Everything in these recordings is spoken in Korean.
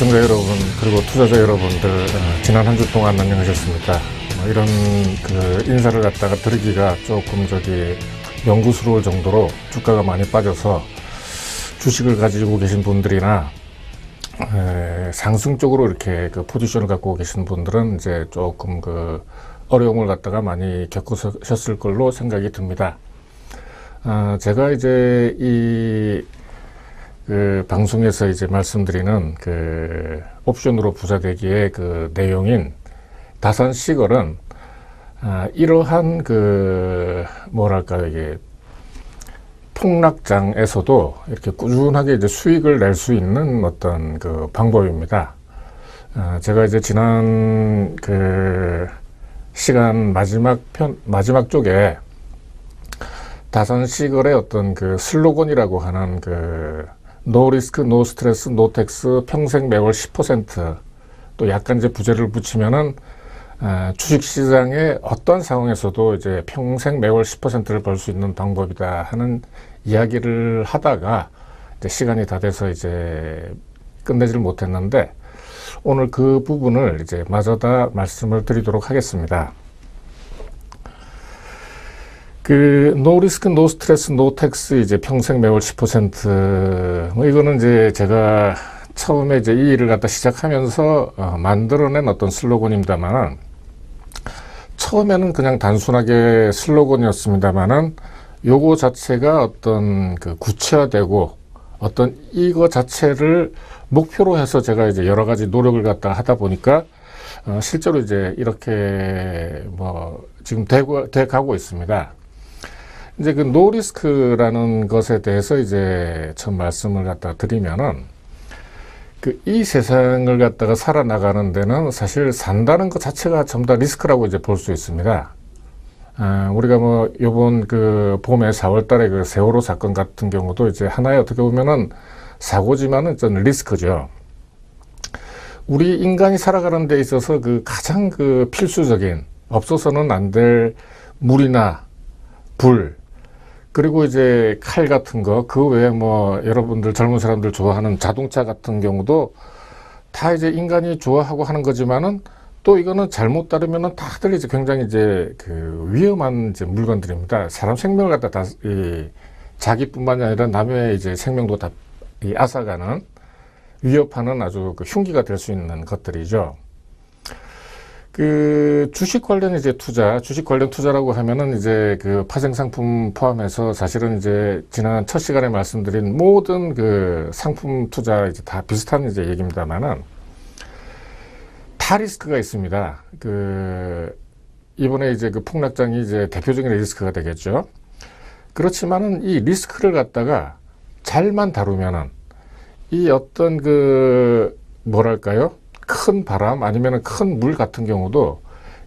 시청자 여러분 그리고 투자자 여러분들 지난 한 주 동안 안녕하셨습니까? 이런 인사를 갖다가 드리기가 조금 명구스러울 정도로 주가가 많이 빠져서 주식을 가지고 계신 분들이나 상승 쪽으로 이렇게 포지션을 갖고 계신 분들은 이제 조금 어려움을 갖다가 많이 겪으셨을 걸로 생각이 듭니다. 제가 이제 이 방송에서 이제 말씀드리는 옵션으로 부자되기의 내용인 다산시걸은 이러한 뭐랄까요, 이게 폭락장에서도 이렇게 꾸준하게 이제 수익을 낼 수 있는 어떤 방법입니다. 제가 이제 지난 시간 마지막 쪽에 다산시걸의 어떤 슬로건이라고 하는 노 리스크, 노 스트레스, 노 텍스, 평생 매월 10%, 또 약간 이제 부제를 붙이면은 주식시장의 어떤 상황에서도 이제 평생 매월 10%를 벌 수 있는 방법이다 하는 이야기를 하다가 이제 시간이 다 돼서 이제 끝내지를 못했는데, 오늘 그 부분을 이제 마저 다 말씀을 드리도록 하겠습니다. 노 리스크, 노 스트레스, 노 텍스, 이제 평생 매월 10%, 이거는 이제 제가 처음에 이제 이 일을 갖다 시작하면서 만들어낸 어떤 슬로건입니다만은, 처음에는 그냥 단순하게 슬로건이었습니다만은, 요거 자체가 어떤 구체화되고, 어떤 이거 자체를 목표로 해서 제가 이제 여러 가지 노력을 갖다 하다 보니까, 실제로 이제 이렇게 지금 돼 가고 있습니다. 이제 노리스크라는 것에 대해서 이제 처음 말씀을 갖다 드리면은, 이 세상을 갖다가 살아나가는 데는 사실 산다는 것 자체가 전부 다 리스크라고 이제 볼 수 있습니다. 우리가 요번 봄에 4월 달에 세월호 사건 같은 경우도 이제 하나의 어떻게 보면은 사고지만은 좀 리스크죠. 우리 인간이 살아가는 데 있어서 가장 필수적인, 없어서는 안 될 물이나 불, 그리고 이제 칼 같은 거, 그 외에 여러분들 젊은 사람들 좋아하는 자동차 같은 경우도 다 이제 인간이 좋아하고 하는 거지만은, 또 이거는 잘못 다루면은 다들 이제 굉장히 이제 위험한 이제 물건들입니다. 사람 생명을 갖다 자기뿐만이 아니라 남의 이제 생명도 다 앗아가는, 위협하는 아주 흉기가 될 수 있는 것들이죠. 주식 관련 이제 주식 관련 투자라고 하면은 이제 파생 상품 포함해서 사실은 이제 지난 첫 시간에 말씀드린 모든 상품 투자 이제 다 비슷한 이제 얘기입니다만은, 다 리스크가 있습니다. 이번에 이제 폭락장이 이제 대표적인 리스크가 되겠죠. 그렇지만은 이 리스크를 갖다가 잘만 다루면은, 이 어떤 뭐랄까요? 큰 바람 아니면 큰 물 같은 경우도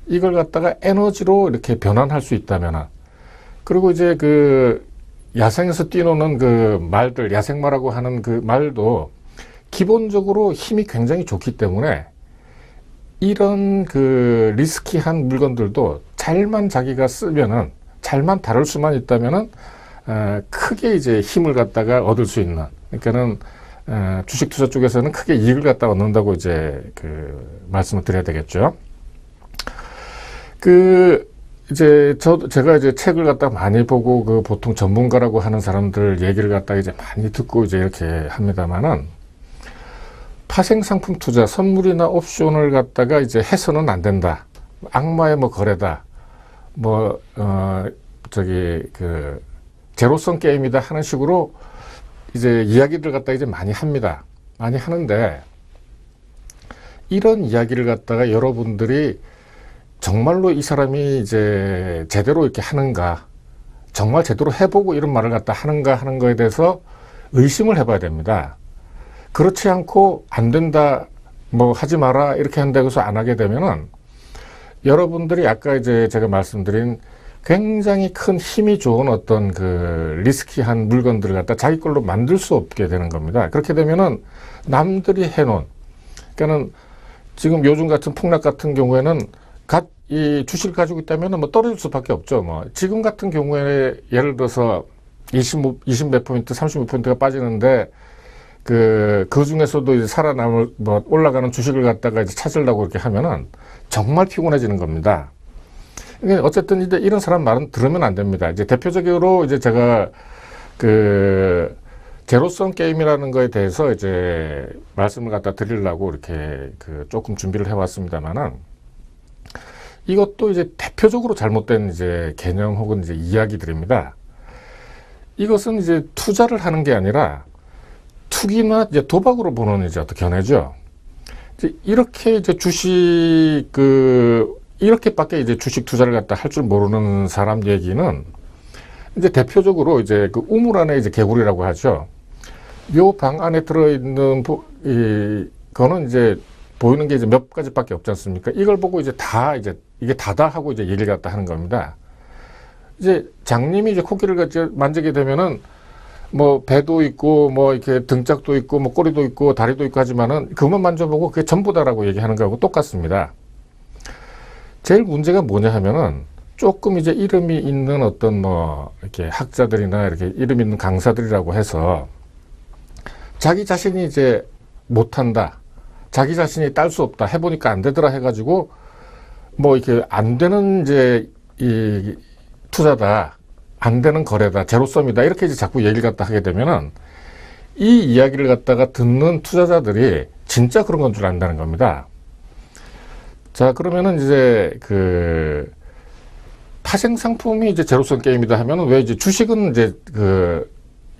이걸 갖다가 에너지로 이렇게 변환할 수 있다면은, 그리고 이제 야생에서 뛰노는 말들, 야생마라고 하는 말도 기본적으로 힘이 굉장히 좋기 때문에, 이런 리스키한 물건들도 잘만 자기가 쓰면은, 잘만 다룰 수만 있다면은 크게 이제 힘을 갖다가 얻을 수 있는, 그러니까는 주식 투자 쪽에서는 크게 이익을 갖다 얻는다고 이제 말씀을 드려야 되겠죠. 제가 이제 책을 갖다 많이 보고 보통 전문가라고 하는 사람들 얘기를 갖다 이제 많이 듣고 이제 이렇게 합니다만은, 파생 상품 투자, 선물이나 옵션을 갖다가 이제 해서는 안 된다. 악마의 거래다. 제로섬 게임이다 하는 식으로 이제 이야기를 갖다가 이제 많이 합니다. 많이 하는데, 이런 이야기를 갖다가 여러분들이 정말로 이 사람이 이제 제대로 이렇게 하는가, 정말 제대로 해보고 이런 말을 갖다 하는가 하는 거에 대해서 의심을 해봐야 됩니다. 그렇지 않고 안 된다, 하지 마라 이렇게 한다고 해서 안 하게 되면은, 여러분들이 아까 이제 제가 말씀드린 굉장히 큰 힘이 좋은 어떤 리스키한 물건들을 갖다 자기 걸로 만들 수 없게 되는 겁니다. 그렇게 되면은 남들이 해놓은, 그러니까는 지금 요즘 같은 폭락 같은 경우에는 이 주식을 가지고 있다면은 떨어질 수밖에 없죠. 지금 같은 경우에 예를 들어서 20몇 포인트, 30몇 포인트가 빠지는데 그 중에서도 이제 살아남을, 뭐, 올라가는 주식을 갖다가 이제 찾으려고 이렇게 하면은 정말 피곤해지는 겁니다. 어쨌든 이제 이런 사람 말은 들으면 안 됩니다. 이제 대표적으로 이제 제가 그 제로섬 게임이라는 거에 대해서 이제 말씀을 갖다 드리려고 이렇게 그 조금 준비를 해왔습니다만은 이것도 이제 대표적으로 잘못된 이제 개념 혹은 이제 이야기들입니다. 이것은 이제 투자를 하는 게 아니라 투기나 이제 도박으로 보는 이제 어떤 견해죠. 이제 이렇게 이제 주식 이렇게밖에 이제 주식 투자를 갖다 할 줄 모르는 사람 얘기는 이제 대표적으로 이제 그 우물 안에 이제 개구리라고 하죠. 요 방 안에 들어있는 거는 이제 보이는 게 이제 몇 가지밖에 없지 않습니까? 이걸 보고 이제 이게 다다 하고 이제 얘기를 갖다 하는 겁니다. 이제 장님이 이제 코끼리를 같이 만지게 되면은 뭐 배도 있고 뭐 이렇게 등짝도 있고 뭐 꼬리도 있고 다리도 있고 하지만은 그것만 만져보고 그게 전부다라고 얘기하는 거하고 똑같습니다. 제일 문제가 뭐냐 하면은 조금 이제 이름이 있는 어떤 뭐 이렇게 학자들이나 이렇게 이름 있는 강사들이라고 해서 자기 자신이 이제 못한다, 자기 자신이 딸 수 없다, 해보니까 안 되더라 해가지고 뭐 이렇게 안 되는 이제 이 투자다, 안 되는 거래다, 제로섬이다 이렇게 이제 자꾸 얘기를 갖다 하게 되면은 이 이야기를 갖다가 듣는 투자자들이 진짜 그런 건 줄 안다는 겁니다. 자, 그러면은 이제 그 파생 상품이 이제 제로섬 게임이다 하면은 왜 이제 주식은 이제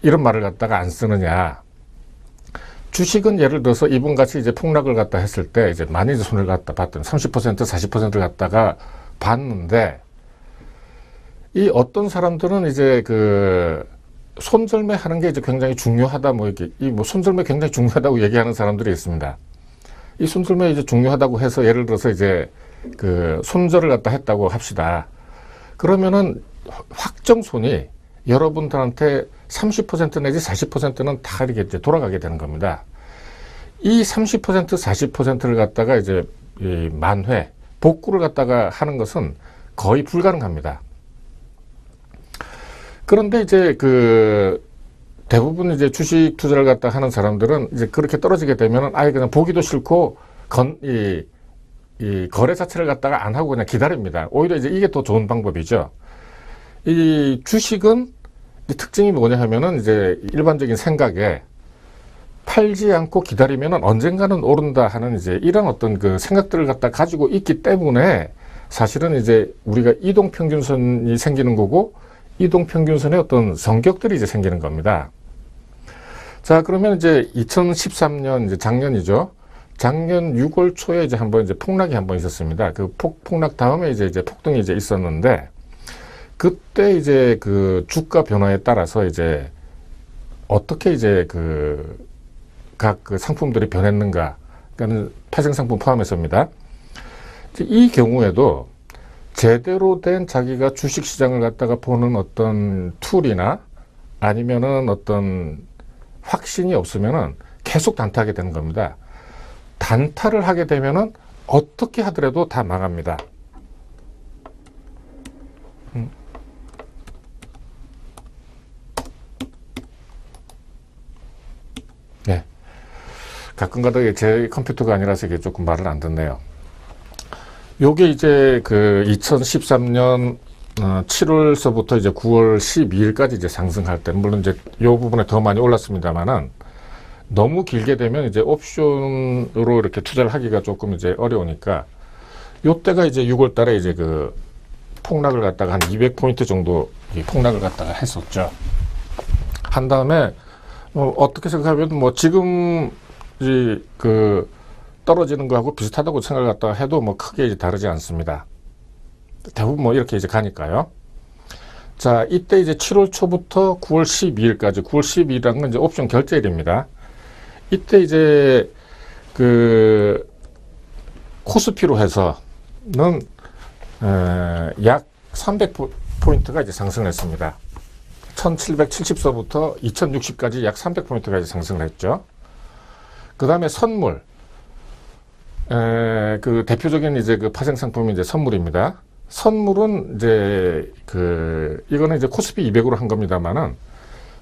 이런 말을 갖다가 안 쓰느냐. 주식은 예를 들어서 이분같이 이제 폭락을 갖다 했을 때 이제 많이 이제 손을 갖다 봤던 30%, 40%를 갖다가 봤는데 이 어떤 사람들은 이제 손절매 하는 게 이제 굉장히 중요하다, 뭐 이렇게, 손절매 굉장히 중요하다고 얘기하는 사람들이 있습니다. 이 손절매 이제 중요하다고 해서 예를 들어서 이제 손절을 갖다 했다고 합시다. 그러면은 확정손이 여러분들한테 30% 내지 40%는 다 이렇게 이제 돌아가게 되는 겁니다. 이 30%, 40%를 갖다가 이제 만회, 복구를 갖다가 하는 것은 거의 불가능합니다. 그런데 이제 대부분 이제 주식 투자를 갖다 하는 사람들은 이제 그렇게 떨어지게 되면은 아예 그냥 보기도 싫고 이 거래 자체를 갖다가 안 하고 그냥 기다립니다. 오히려 이제 이게 더 좋은 방법이죠. 이 주식은 특징이 뭐냐 하면은 이제 일반적인 생각에 팔지 않고 기다리면은 언젠가는 오른다 하는 이제 이런 어떤 생각들을 갖다 가지고 있기 때문에 사실은 이제 우리가 이동평균선이 생기는 거고 이동평균선의 어떤 성격들이 이제 생기는 겁니다. 자, 그러면 이제 2013년 이제 작년이죠. 작년 6월 초에 이제 한번 이제 폭락이 한번 있었습니다. 그 폭락 다음에 이제 폭등이 이제 있었는데 그때 이제 주가 변화에 따라서 이제 어떻게 이제 각 상품들이 변했는가, 그러니까 파생 상품 포함해서입니다. 이 경우에도 제대로 된 자기가 주식 시장을 갖다가 보는 어떤 툴이나 아니면은 어떤 확신이 없으면은 계속 단타하게 되는 겁니다. 단타를 하게 되면은 어떻게 하더라도 다 망합니다. 네. 가끔가다 제 컴퓨터가 아니라서 이게 조금 말을 안 듣네요. 요게 이제 2013년 7월서부터 이제 9월 12일까지 이제 상승할 때, 물론 이제 요 부분에 더 많이 올랐습니다만은 너무 길게 되면 이제 옵션으로 이렇게 투자를 하기가 조금 이제 어려우니까 요때가 이제 6월 달에 이제 폭락을 갖다가 한 200포인트 정도 폭락을 갖다가 했었죠. 한 다음에 어떻게 생각하면 뭐 지금 떨어지는 거하고 비슷하다고 생각을 갖다가 해도 뭐 크게 이제 다르지 않습니다. 대부분 뭐 이렇게 이제 가니까요. 자, 이때 이제 7월 초부터 9월 12일까지, 9월 12일이라는 건 이제 옵션 결제일입니다. 이때 이제 코스피로 해서는 약 300포인트가 이제 상승을 했습니다. 1770서부터 2060까지 약 300포인트가 이제 상승을 했죠. 그 다음에 선물. 대표적인 이제 파생 상품이 이제 선물입니다. 선물은 이제 이거는 이제 코스피 200으로 한 겁니다만은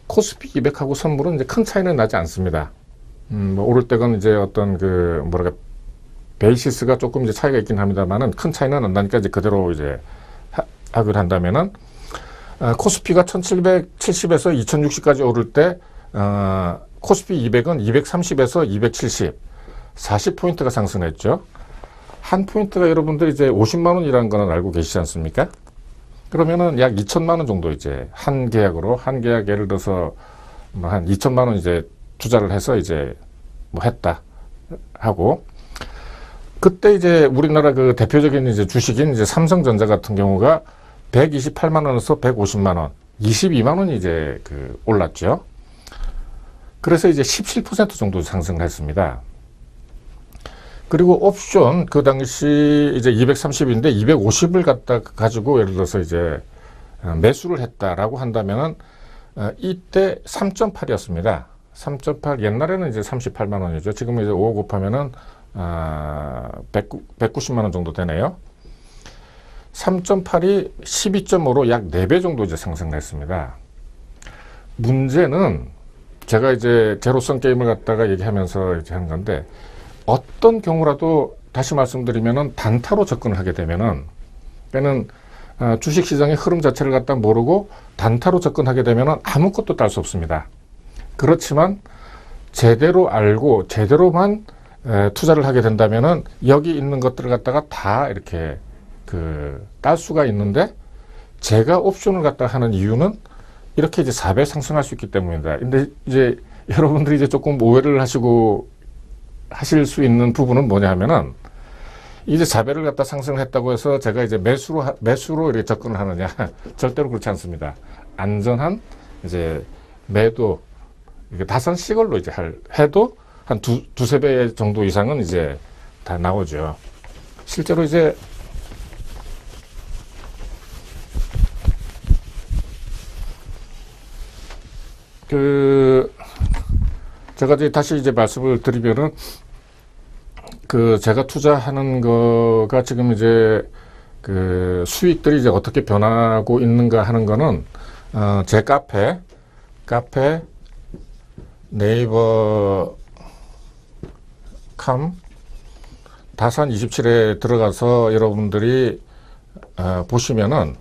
코스피 200하고 선물은 이제 큰 차이는 나지 않습니다. 뭐 오를 때건 이제 어떤 그 뭐랄까 베이시스가 조금 이제 차이가 있긴 합니다만은 큰 차이는 안 나니까 이제 그대로 이제 하악을 한다면은 코스피가 1770에서 2060까지 오를 때 코스피 200은 230에서 270, 40포인트가 상승했죠. 한 포인트가 여러분들 이제 50만 원이라는 거는 알고 계시지 않습니까? 그러면은 약 2천만 원 정도 이제 한 계약으로 한 계약 예를 들어서 뭐 한 2천만 원 이제 투자를 해서 이제 뭐 했다 하고 그때 이제 우리나라 그 대표적인 이제 주식인 이제 삼성전자 같은 경우가 128만 원에서 150만 원, 22만 원이 이제 그 올랐죠. 그래서 이제 17% 정도 상승했습니다. 그리고 옵션 그 당시 이제 230인데 250을 갖다 가지고 예를 들어서 이제 매수를 했다라고 한다면은 이때 3.8이었습니다. 3.8 옛날에는 이제 38만 원이죠. 지금은 이제 5 곱하면은 190만 원 정도 되네요. 3.8이 12.5로 약 4배 정도 이제 상승했습니다. 문제는 제가 이제 제로섬 게임을 갖다가 얘기하면서 이제 하는 건데 어떤 경우라도 다시 말씀드리면은 단타로 접근을 하게 되면은 그러니까는 주식시장의 흐름 자체를 갖다 모르고 단타로 접근하게 되면은 아무것도 딸 수 없습니다. 그렇지만 제대로 알고 제대로만 투자를 하게 된다면은 여기 있는 것들을 갖다가 다 이렇게 딸 수가 있는데 제가 옵션을 갖다 하는 이유는 이렇게 이제 4배 상승할 수 있기 때문입니다. 근데 이제 여러분들이 이제 조금 오해를 하실 수 있는 부분은 뭐냐 하면은 이제 4배를 갖다 상승을 했다고 해서 제가 이제 매수로 이렇게 접근을 하느냐. 절대로 그렇지 않습니다. 안전한 이제 매도, 다선 시걸로 이제 해도 한 두세 배 정도 이상은 이제 다 나오죠. 실제로 이제 제가 이제 다시 이제 말씀을 드리면은 제가 투자하는 거가 지금 이제 수익들이 이제 어떻게 변하고 있는가 하는 거는 제 카페 네이버 다산27에 들어가서 여러분들이 보시면은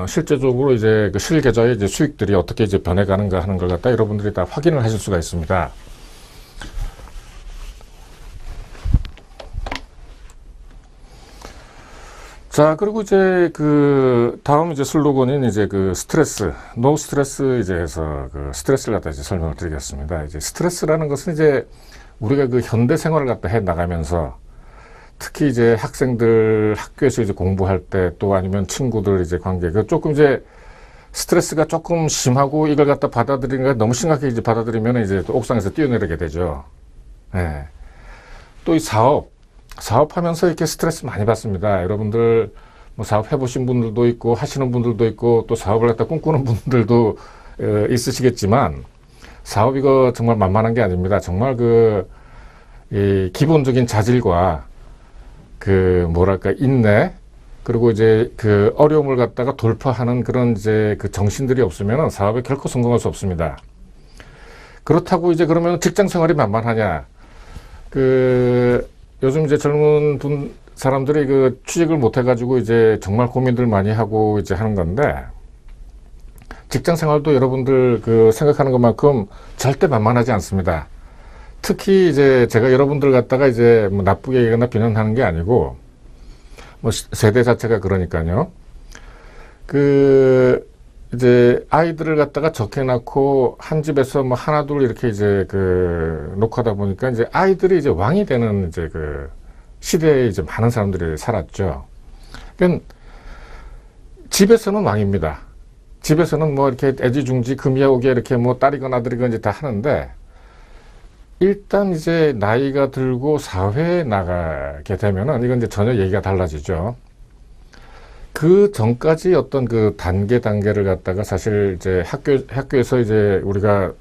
실제적으로 이제 그 실계좌의 이제 수익들이 어떻게 이제 변해가는가 하는 걸 갖다 여러분들이 다 확인을 하실 수가 있습니다. 자, 그리고 이제 다음 이제 슬로건인 이제 스트레스, 노 스트레스 이제 해서 스트레스를 갖다 이제 설명을 드리겠습니다. 이제 스트레스라는 것은 이제 우리가 현대 생활을 갖다 해 나가면서 특히 이제 학생들 학교에서 이제 공부할 때 또 아니면 친구들 이제 관계 조금 이제 스트레스가 조금 심하고 이걸 갖다 받아들이는 거 너무 심하게 이제 받아들이면 이제 또 옥상에서 뛰어내리게 되죠. 네. 또 이 사업하면서 이렇게 스트레스 많이 받습니다. 여러분들 뭐 사업 해보신 분들도 있고 하시는 분들도 있고 또 사업을 갖다 꿈꾸는 분들도 있으시겠지만 사업 이거 정말 만만한 게 아닙니다. 정말 이 기본적인 자질과 뭐랄까 인내 그리고 이제 어려움을 갖다가 돌파하는 그런 이제 정신들이 없으면 사업에 결코 성공할 수 없습니다. 그렇다고 이제 그러면 직장 생활이 만만하냐? 요즘 이제 젊은 사람들이 취직을 못 해가지고 이제 정말 고민들 많이 하고 이제 하는 건데 직장 생활도 여러분들 생각하는 것만큼 절대 만만하지 않습니다. 특히 이제 제가 여러분들 갖다가 이제 뭐 나쁘게 얘기하거나 비난하는 게 아니고 뭐 세대 자체가 그러니까요. 이제 아이들을 갖다가 적게 낳고 한 집에서 뭐 하나 둘 이렇게 이제 놓고 하다 보니까 이제 아이들이 이제 왕이 되는 이제 시대에 이제 많은 사람들이 살았죠. 그러니까 집에서는 왕입니다. 집에서는 뭐 이렇게 애지중지 금이야오게 이렇게 뭐 딸이건 아들이건 이제 다 하는데 일단 이제 나이가 들고 사회에 나가게 되면은 이건 이제 전혀 얘기가 달라지죠. 그 전까지 어떤 단계를 갖다가 사실 이제 학교에서 이제 우리가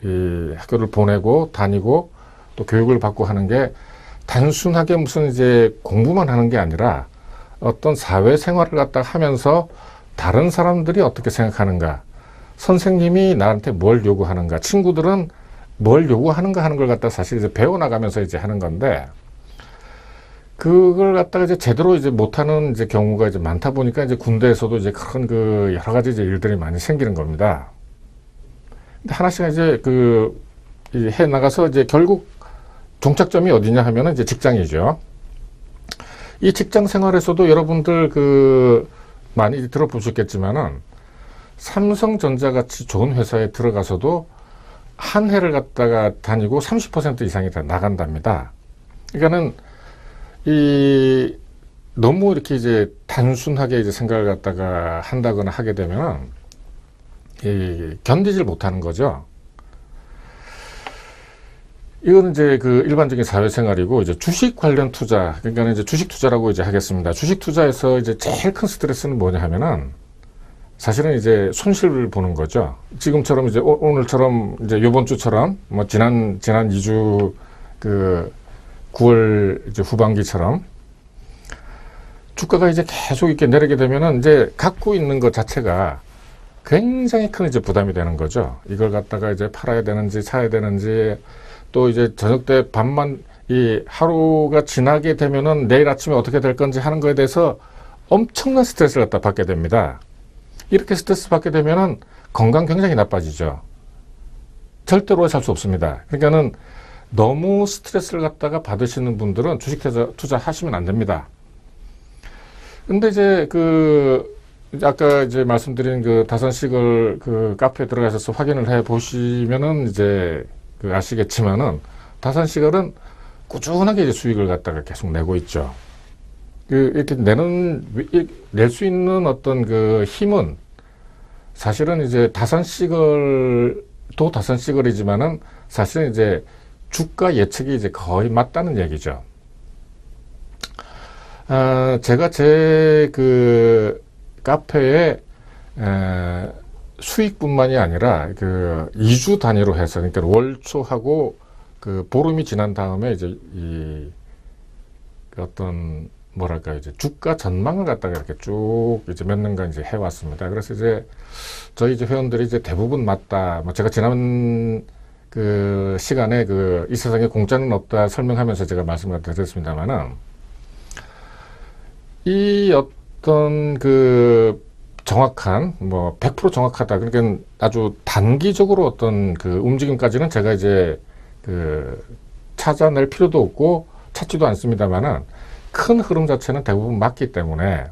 이 학교를 보내고 다니고 또 교육을 받고 하는 게 단순하게 무슨 이제 공부만 하는 게 아니라 어떤 사회 생활을 갖다가 하면서 다른 사람들이 어떻게 생각하는가, 선생님이 나한테 뭘 요구하는가, 친구들은 뭘 요구하는가 하는 걸 갖다 사실 이제 배워나가면서 이제 하는 건데, 그걸 갖다가 이제 제대로 이제 못하는 이제 경우가 이제 많다 보니까 이제 군대에서도 이제 큰 그 여러 가지 이제 일들이 많이 생기는 겁니다. 근데 하나씩 이제 해 나가서 이제 결국 종착점이 어디냐 하면은 이제 직장이죠. 이 직장 생활에서도 여러분들 많이 들어보셨겠지만은 삼성전자 같이 좋은 회사에 들어가서도 한 해를 갖다가 다니고 30% 이상이 다 나간답니다. 그러니까는 너무 이렇게 이제 단순하게 이제 생각을 갖다가 한다거나 하게 되면 견디질 못하는 거죠. 이거는 이제 일반적인 사회생활이고, 이제 주식 관련 투자, 그러니까 이제 주식 투자라고 이제 하겠습니다. 주식 투자에서 이제 제일 큰 스트레스는 뭐냐 하면은, 사실은 이제 손실을 보는 거죠. 지금처럼 이제 오늘처럼 이제 요번 주처럼, 뭐 지난 2주 9월 이제 후반기처럼 주가가 이제 계속 이렇게 내리게 되면은 이제 갖고 있는 것 자체가 굉장히 큰 이제 부담이 되는 거죠. 이걸 갖다가 이제 팔아야 되는지 사야 되는지, 또 이제 저녁 때 밤만 하루가 지나게 되면은 내일 아침에 어떻게 될 건지 하는 거에 대해서 엄청난 스트레스를 갖다 받게 됩니다. 이렇게 스트레스 받게 되면은 건강 굉장히 나빠지죠. 절대로 살 수 없습니다. 그러니까는 너무 스트레스를 갖다가 받으시는 분들은 주식 투자 하시면 안 됩니다. 근데 이제 아까 이제 말씀드린 다산식을 카페에 들어가셔서 확인을 해 보시면은 이제 아시겠지만은, 다산시걸은 꾸준하게 이제 수익을 갖다가 계속 내고 있죠. 이렇게 낼 수 있는 어떤 힘은 사실은 이제 다산시걸도 다산시걸이지만은 사실은 이제 주가 예측이 이제 거의 맞다는 얘기죠. 제가 제 카페에 수익뿐만이 아니라 2주 단위로 해서, 그러니까 월초하고 보름이 지난 다음에 이제 어떤 뭐랄까요, 이제 주가 전망을 갖다가 이렇게 쭉 이제 몇 년간 이제 해왔습니다. 그래서 이제 저희 이제 회원들이 이제 대부분 맞다, 뭐 제가 지난 시간에 이 세상에 공짜는 없다 설명하면서 제가 말씀을 드렸습니다만은, 이 어떤 정확한, 뭐 100% 정확하다, 그러니까 아주 단기적으로 어떤 움직임까지는 제가 이제 찾아낼 필요도 없고 찾지도 않습니다만은, 큰 흐름 자체는 대부분 맞기 때문에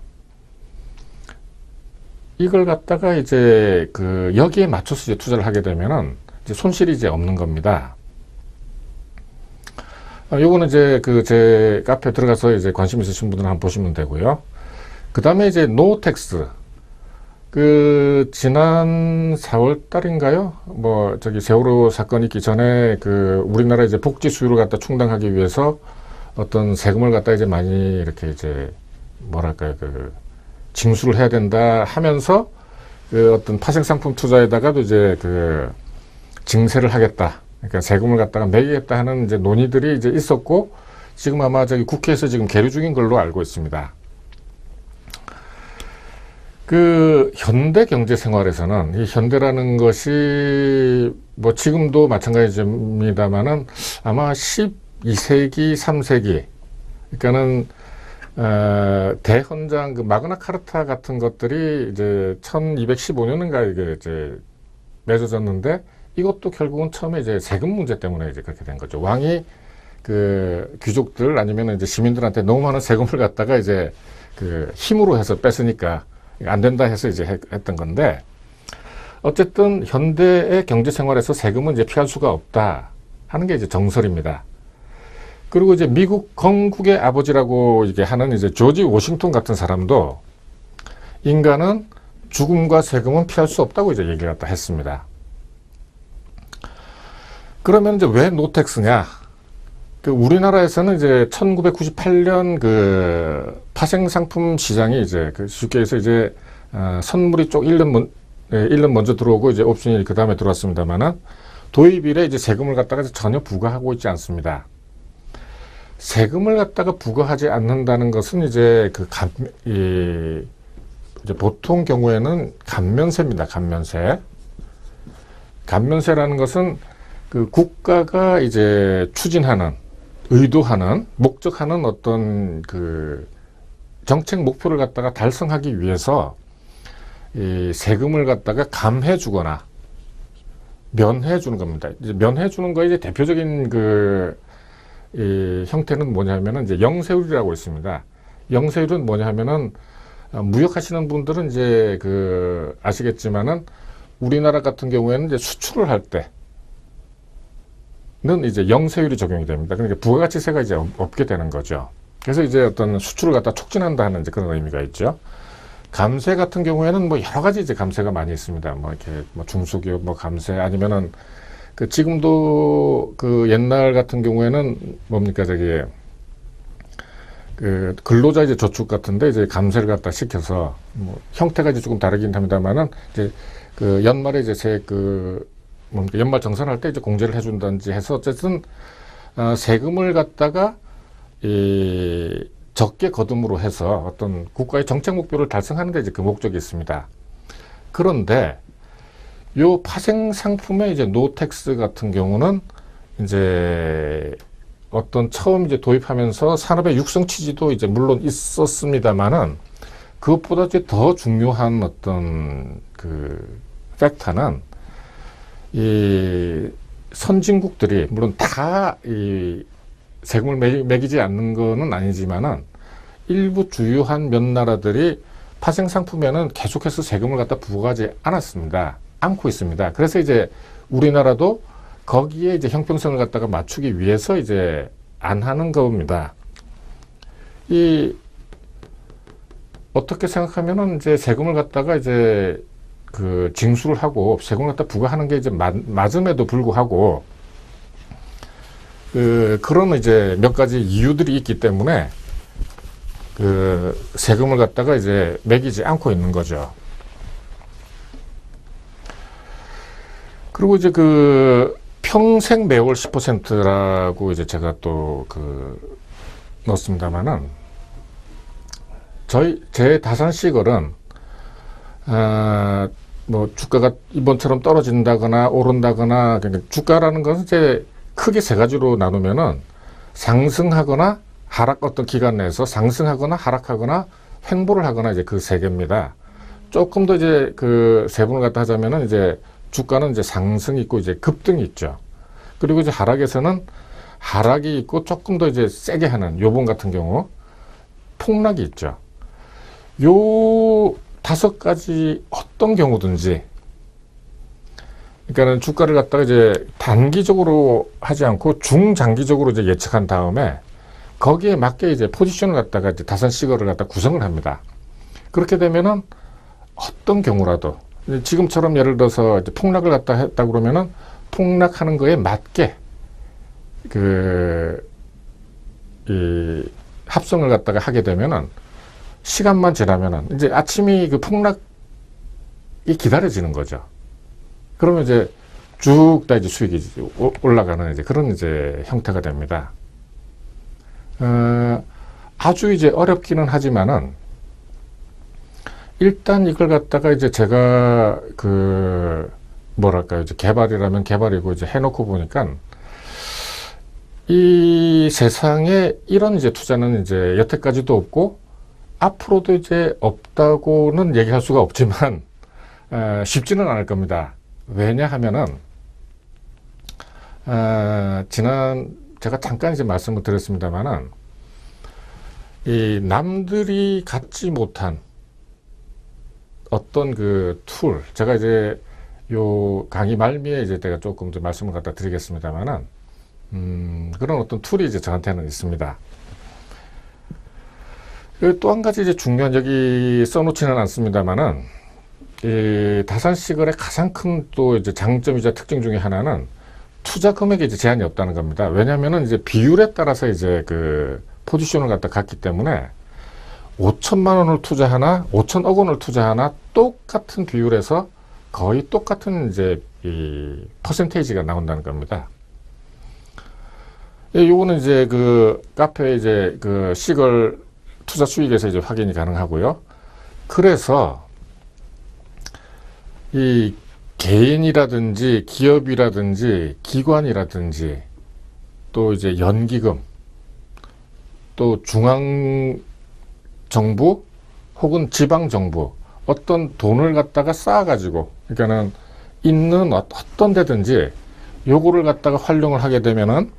이걸 갖다가 이제 여기에 맞춰서 이제 투자를 하게 되면은 이제 손실이 이제 없는 겁니다. 요거는 이제 제 카페 들어가서 이제 관심 있으신 분들은 한번 보시면 되고요. 그 다음에 이제 노텍스. 지난 4월 달인가요? 뭐, 세월호 사건이 있기 전에 우리나라 이제 복지 수요를 갖다 충당하기 위해서 어떤 세금을 갖다 이제 많이 이렇게 이제 뭐랄까요, 징수를 해야 된다 하면서 어떤 파생상품 투자에다가도 이제 증세를 하겠다. 그러니까 세금을 갖다가 매기겠다 하는 이제 논의들이 이제 있었고, 지금 아마 국회에서 지금 계류 중인 걸로 알고 있습니다. 현대 경제 생활에서는 이 현대라는 것이 뭐 지금도 마찬가지입니다만은 아마 12세기, 3세기, 그러니까는 대헌장 마그나 카르타 같은 것들이 이제 1215년인가 이제 맺어졌는데, 이것도 결국은 처음에 이제 세금 문제 때문에 이제 그렇게 된 거죠. 왕이 귀족들 아니면 이제 시민들한테 너무 많은 세금을 갖다가 이제 힘으로 해서 뺐으니까 안 된다 해서 이제 했던 건데, 어쨌든 현대의 경제 생활에서 세금은 이제 피할 수가 없다 하는 게 이제 정설입니다. 그리고 이제 미국 건국의 아버지라고 이게 하는 이제 조지 워싱턴 같은 사람도 인간은 죽음과 세금은 피할 수 없다고 이제 얘기를 갖다 했습니다. 그러면 이제 왜 노텍스냐? 우리나라에서는 이제 1998년 파생상품 시장이 이제 쉽게 해서 이제 선물이 쪽 1년 먼저 들어오고 이제 옵션이 그 다음에 들어왔습니다만은, 도입일에 이제 세금을 갖다가 전혀 부과하고 있지 않습니다. 세금을 갖다가 부과하지 않는다는 것은 이제 이제 보통 경우에는 감면세입니다. 감면세. 감면세라는 것은 그 국가가 이제 추진하는, 의도하는, 목적하는 어떤 그 정책 목표를 갖다가 달성하기 위해서 이 세금을 갖다가 감해 주거나 면해 주는 겁니다. 이제 면해 주는 거에 이제 대표적인 이 형태는 뭐냐면은 이제 영세율이라고 있습니다. 영세율은 뭐냐면은 무역하시는 분들은 이제 아시겠지만은 우리나라 같은 경우에는 이제 수출을 할 때는 이제 영세율이 적용이 됩니다. 그러니까 부가가치세가 이제 없게 되는 거죠. 그래서 이제 어떤 수출을 갖다 촉진한다 하는 이제 그런 의미가 있죠. 감세 같은 경우에는 뭐 여러 가지 이제 감세가 많이 있습니다. 뭐 이렇게 뭐 중소기업 뭐 감세 아니면은 지금도 옛날 같은 경우에는 뭡니까 근로자 이제 저축 같은데 이제 감세를 갖다 시켜서 뭐 형태가 이제 조금 다르긴 합니다만은 이제 연말에 이제 뭡니까 연말 정산할 때 이제 공제를 해준다든지 해서 어쨌든 세금을 갖다가 적게 거둠으로 해서 어떤 국가의 정책 목표를 달성하는 데 이제 그 목적이 있습니다. 그런데 요 파생 상품의 이제 노텍스 같은 경우는 이제 어떤 처음 이제 도입하면서 산업의 육성 취지도 이제 물론 있었습니다만은 그것보다 이제 더 중요한 어떤 팩터는 이 선진국들이 물론 다 이 세금을 매기지 않는 거는 아니지만은 일부 주요한 몇 나라들이 파생 상품에는 계속해서 세금을 갖다 부과하지 않고 있습니다. 그래서 이제 우리나라도 거기에 이제 형평성을 갖다가 맞추기 위해서 이제 안 하는 겁니다. 어떻게 생각하면은 이제 세금을 갖다가 이제 징수를 하고 세금을 갖다 부과하는 게 이제 맞음에도 불구하고 그런 이제 몇 가지 이유들이 있기 때문에 세금을 갖다가 이제 매기지 않고 있는 거죠. 그리고 이제 평생 매월 10%라고 이제 제가 또 넣었습니다만은 제 다산시걸은 뭐 주가가 이번처럼 떨어진다거나 오른다거나 그러니까 주가라는 것은 이제 크게 세 가지로 나누면은 상승하거나 어떤 기간 내에서 상승하거나 하락하거나 횡보를 하거나 이제 그 세 개입니다. 조금 더 이제 세분을 갖다 하자면은 이제 주가는 이제 상승이 있고 이제 급등이 있죠. 그리고 이제 하락에서는 하락이 있고 조금 더 이제 세게 하는 요번 같은 경우 폭락이 있죠. 요 5가지 어떤 경우든지 그러니까는 주가를 갖다가 이제 단기적으로 하지 않고 중장기적으로 이제 예측한 다음에 거기에 맞게 이제 포지션을 갖다가 이제 다산시거를 갖다 구성을 합니다. 그렇게 되면은 어떤 경우라도 지금처럼 예를 들어서 이제 폭락을 갖다 했다 그러면은 폭락하는 거에 맞게 이 합성을 갖다가 하게 되면은 시간만 지나면은 이제 아침이 폭락이 기다려지는 거죠. 그러면 이제 쭉 다 이제 수익이 올라가는 이제 그런 이제 형태가 됩니다. 아주 이제 어렵기는 하지만은 일단 이걸 갖다가 이제 제가 뭐랄까요, 이제 개발이라면 개발이고 이제 해놓고 보니까 이 세상에 이런 이제 투자는 이제 여태까지도 없고 앞으로도 이제 없다고는 얘기할 수가 없지만 쉽지는 않을 겁니다. 왜냐하면은 제가 잠깐 이제 말씀을 드렸습니다만은 이 남들이 갖지 못한 어떤 툴, 제가 이제 요 강의 말미에 이제 제가 조금 더 말씀을 갖다 드리겠습니다만은 그런 어떤 툴이 이제 저한테는 있습니다. 또 한 가지 이제 중요한, 여기 써놓지는 않습니다만은 이 다산시걸의 가장 큰 또 이제 장점이자 특징 중에 하나는 투자 금액에 이제 제한이 없다는 겁니다. 왜냐면은 이제 비율에 따라서 이제 포지션을 갖다 갖기 때문에 5천만 원을 투자하나 5천억 원을 투자하나 똑같은 비율에서 거의 똑같은 이제 이 퍼센테이지가 나온다는 겁니다. 예, 요거는 이제 카페 이제 시걸 투자 수익에서 이제 확인이 가능하고요. 그래서 이 개인이라든지 기업이라든지 기관이라든지 또 이제 연기금 또 중앙 정부 혹은 지방 정부 어떤 돈을 갖다가 쌓아가지고 그러니까는 있는 어떤 데든지 요거를 갖다가 활용을 하게 되면은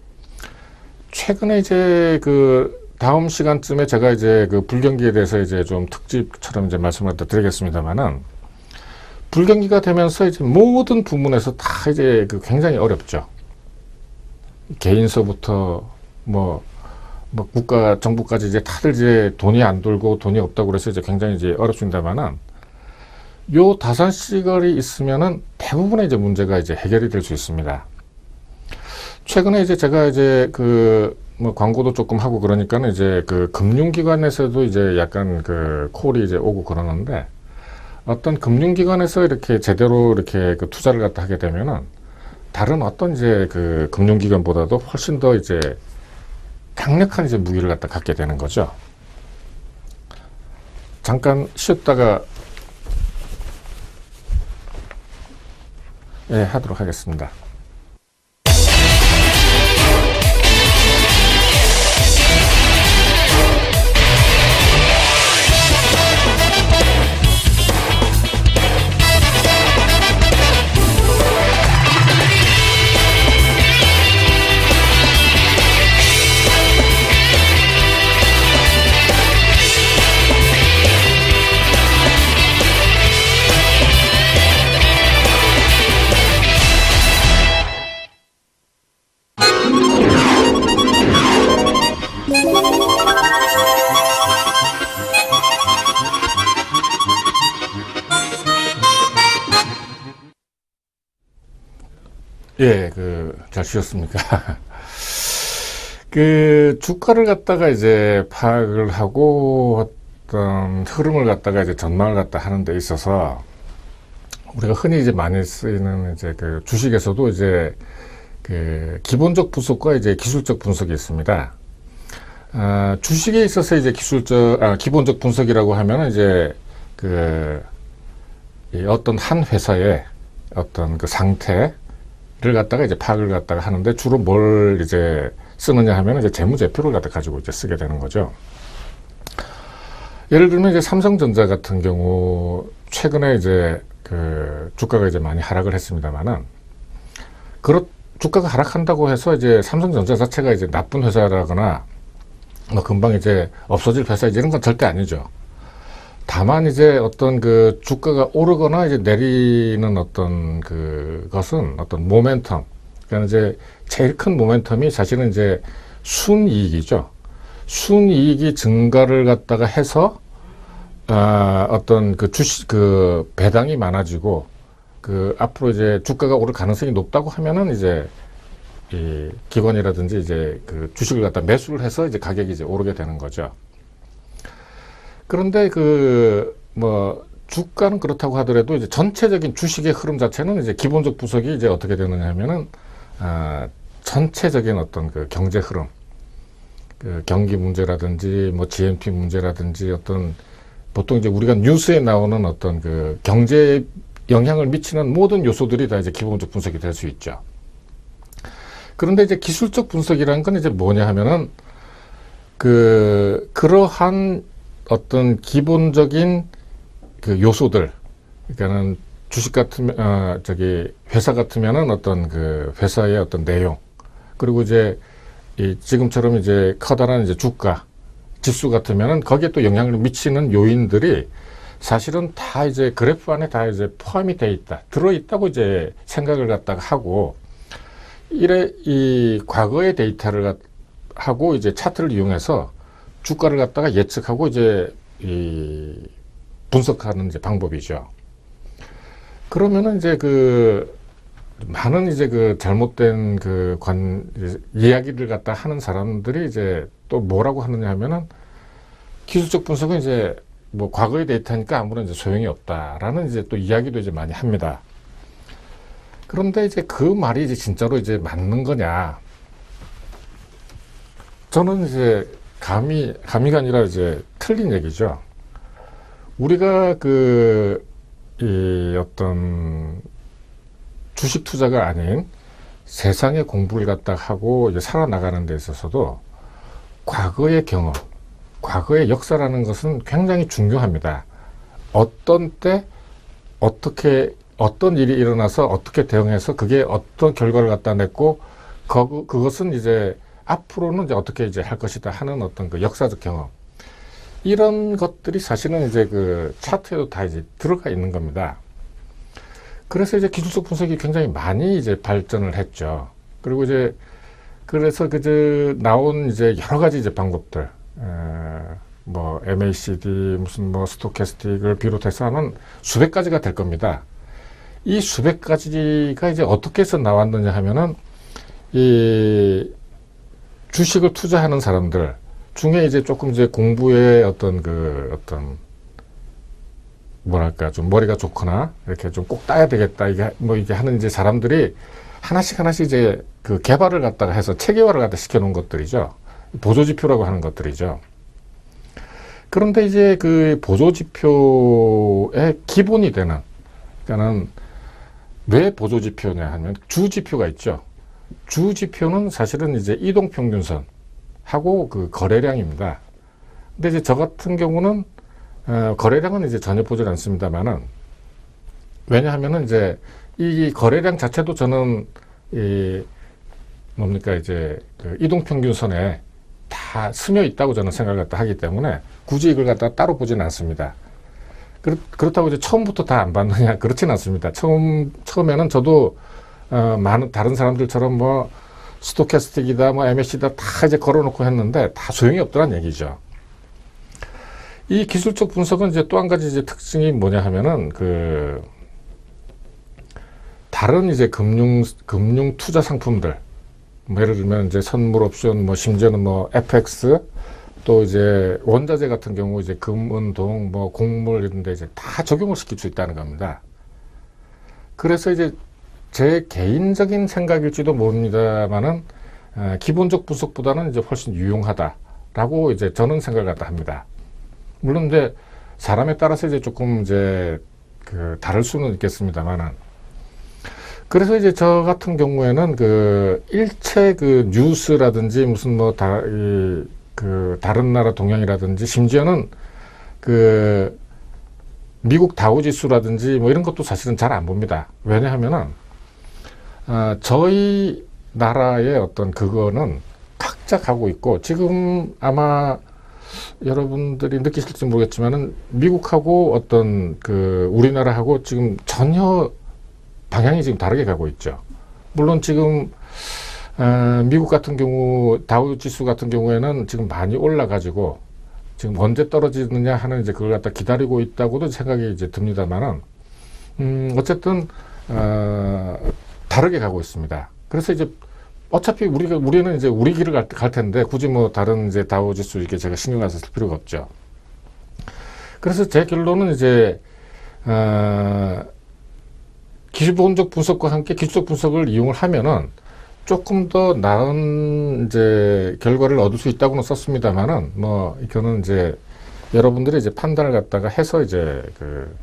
최근에 이제 그 다음 시간쯤에 제가 이제 그 불경기에 대해서 이제 좀 특집처럼 이제 말씀을 드리겠습니다만은 불경기가 되면서 이제 모든 부문에서 다 이제 그 굉장히 어렵죠. 개인서부터 뭐 국가 정부까지 이제 다들 이제 돈이 안 돌고 돈이 없다고 그래서 이제 굉장히 이제 어렵습니다만은 요 다산시설이 있으면은 대부분의 이제 문제가 이제 해결이 될 수 있습니다. 최근에 이제 제가 이제 그 뭐 광고도 조금 하고 그러니까는 이제 그 금융기관에서도 이제 약간 그 콜이 이제 오고 그러는데 어떤 금융기관에서 이렇게 제대로 이렇게 그 투자를 갖다 하게 되면은 다른 어떤 이제 그 금융기관보다도 훨씬 더 이제 강력한 이제 무기를 갖다 갖게 되는 거죠. 잠깐 쉬었다가 하도록 하겠습니다. 잘 쉬었습니까? 그, 주가를 갖다가 이제 파악을 하고 어떤 흐름을 갖다가 이제 전망을 갖다 하는 데 있어서 우리가 흔히 이제 많이 쓰이는 이제 그 주식에서도 이제 그 기본적 분석과 이제 기술적 분석이 있습니다. 주식에 있어서 이제 기본적 분석이라고 하면은 이제 그 어떤 한 회사의 어떤 그 상태 를 갖다가 이제 파악을 갖다가 하는데 주로 뭘 이제 쓰느냐 하면 이제 재무제표를 갖다 가지고 이제 쓰게 되는 거죠. 예를 들면 이제 삼성전자 같은 경우 최근에 이제 그 주가가 이제 많이 하락을 했습니다만은 주가가 하락한다고 해서 이제 삼성전자 자체가 이제 나쁜 회사라거나 뭐 금방 이제 없어질 회사 이런 건 절대 아니죠. 다만 이제 어떤 그 주가가 오르거나 이제 내리는 어떤 그것은 어떤 모멘텀. 그러니까 이제 제일 큰 모멘텀이 사실은 이제 순이익이죠. 순이익이 증가를 갖다가 해서 어떤 그 배당이 많아지고 그 앞으로 이제 주가가 오를 가능성이 높다고 하면은 이제 이 기관이라든지 이제 그 주식을 갖다 매수를 해서 이제 가격이 이제 오르게 되는 거죠. 그런데 주가는 그렇다고 하더라도 이제 전체적인 주식의 흐름 자체는 이제 기본적 분석이 이제 어떻게 되느냐 하면은, 전체적인 어떤 그 경제 흐름, 그 경기 문제라든지 뭐 GNP 문제라든지 어떤 보통 이제 우리가 뉴스에 나오는 어떤 그 경제에 영향을 미치는 모든 요소들이 다 이제 기본적 분석이 될 수 있죠. 그런데 이제 기술적 분석이라는 건 이제 뭐냐 하면은 그러한 어떤 기본적인 그 요소들, 그러니까는 주식 같으면, 회사 같으면은 어떤 그 회사의 어떤 내용, 그리고 이제 지금처럼 이제 커다란 이제 주가, 지수 같으면은 거기에 또 영향을 미치는 요인들이 사실은 다 이제 그래프 안에 다 이제 포함이 돼 있다, 들어있다고 이제 생각을 갖다가 하고, 이 과거의 데이터를 하고 이제 차트를 이용해서 주가를 갖다가 예측하고 이제 분석하는 이제 방법이죠. 그러면은 이제 많은 이제 잘못된 이야기를 갖다 하는 사람들이 이제 또 뭐라고 하느냐 하면은 기술적 분석은 이제 뭐 과거의 데이터니까 아무런 이제 소용이 없다라는 이제 또 이야기도 이제 많이 합니다. 그런데 이제 그 말이 이제 진짜로 이제 맞는 거냐? 저는 이제 감히가 아니라 이제 틀린 얘기죠. 우리가 어떤 주식 투자가 아닌 세상의 공부를 갖다 하고 이제 살아나가는 데 있어서도 과거의 경험, 과거의 역사라는 것은 굉장히 중요합니다. 어떤 때 어떻게 어떤 일이 일어나서 어떻게 대응해서 그게 어떤 결과를 갖다 냈고 그것은 이제 앞으로는 이제 어떻게 이제 할 것이다 하는 어떤 그 역사적 경험, 이런 것들이 사실은 이제 그 차트에도 다 이제 들어가 있는 겁니다. 그래서 이제 기술적 분석이 굉장히 많이 이제 발전을 했죠. 그리고 이제 그래서 그저 나온 이제 여러 가지 이제 방법들, 뭐 MACD 무슨 뭐 스토캐스틱을 비롯해서 하면 수백 가지가 될 겁니다. 이 수백 가지가 이제 어떻게 해서 나왔느냐 하면은 이 주식을 투자하는 사람들 중에 이제 조금 이제 공부에 어떤 뭐랄까 좀 머리가 좋거나 이렇게 좀 꼭 따야 되겠다 이게 뭐 이게 하는 이제 사람들이 하나씩 이제 그 개발을 갖다가 해서 체계화를 갖다 시켜놓은 것들이죠. 보조지표라고 하는 것들이죠. 그런데 이제 그 보조지표의 기본이 되는, 그러니까는 왜 보조지표냐 하면 주지표가 있죠. 주지표는 사실은 이제 이동평균선하고 그 거래량입니다. 근데 이제 저 같은 경우는 거래량은 이제 전혀 보질 않습니다만은, 왜냐하면은 이제 이 거래량 자체도 저는 이 뭡니까 이제 그 이동평균선에 다 스며 있다고 저는 생각을 갖다 하기 때문에 굳이 이걸 갖다 따로 보지는 않습니다. 그렇다고 이제 처음부터 다 안 봤느냐, 그렇지는 않습니다. 처음에는 저도 많은 다른 사람들처럼 뭐 스토캐스틱이다 뭐 MACD다 다 이제 걸어놓고 했는데 다 소용이 없더란 얘기죠. 이 기술적 분석은 이제 또 한 가지 이제 특징이 뭐냐 하면은 그 다른 이제 금융 투자 상품들, 뭐 예를 들면 이제 선물 옵션, 뭐 심지어는 뭐 FX, 또 이제 원자재 같은 경우 이제 금은동, 뭐 곡물 이런 데 이제 다 적용을 시킬 수 있다는 겁니다. 그래서 이제 제 개인적인 생각일지도 모릅니다만은 기본적 분석보다는 이제 훨씬 유용하다라고 이제 저는 생각을 갖다 합니다. 물론 이제 사람에 따라서 이제 조금 이제 그 다를 수는 있겠습니다만은, 그래서 이제 저 같은 경우에는 그 일체 그 뉴스라든지 무슨 뭐 그 다른 나라 동향이라든지 심지어는 그 미국 다우지수라든지 뭐 이런 것도 사실은 잘 안 봅니다. 왜냐하면은 저희 나라의 어떤 그거는 각자 가고 있고, 지금 아마 여러분들이 느끼실지 모르겠지만은 미국하고 어떤 그 우리나라하고 지금 전혀 방향이 지금 다르게 가고 있죠. 물론 지금 미국 같은 경우 다우 지수 같은 경우에는 지금 많이 올라가지고 지금 언제 떨어지느냐 하는 이제 그걸 갖다 기다리고 있다고도 생각이 이제 듭니다만은 어쨌든 다르게 가고 있습니다. 그래서 이제 어차피 우리는 이제 우리 길을 갈 텐데 굳이 뭐 다른 이제 다우 지수 이렇게 제가 신경 써서 쓸 필요가 없죠. 그래서 제 결론은 이제 기본적 분석과 함께 기술적 분석을 이용을 하면은 조금 더 나은 이제 결과를 얻을 수 있다고는 썼습니다만은, 뭐 이거는 이제 여러분들이 이제 판단을 갖다가 해서 이제 그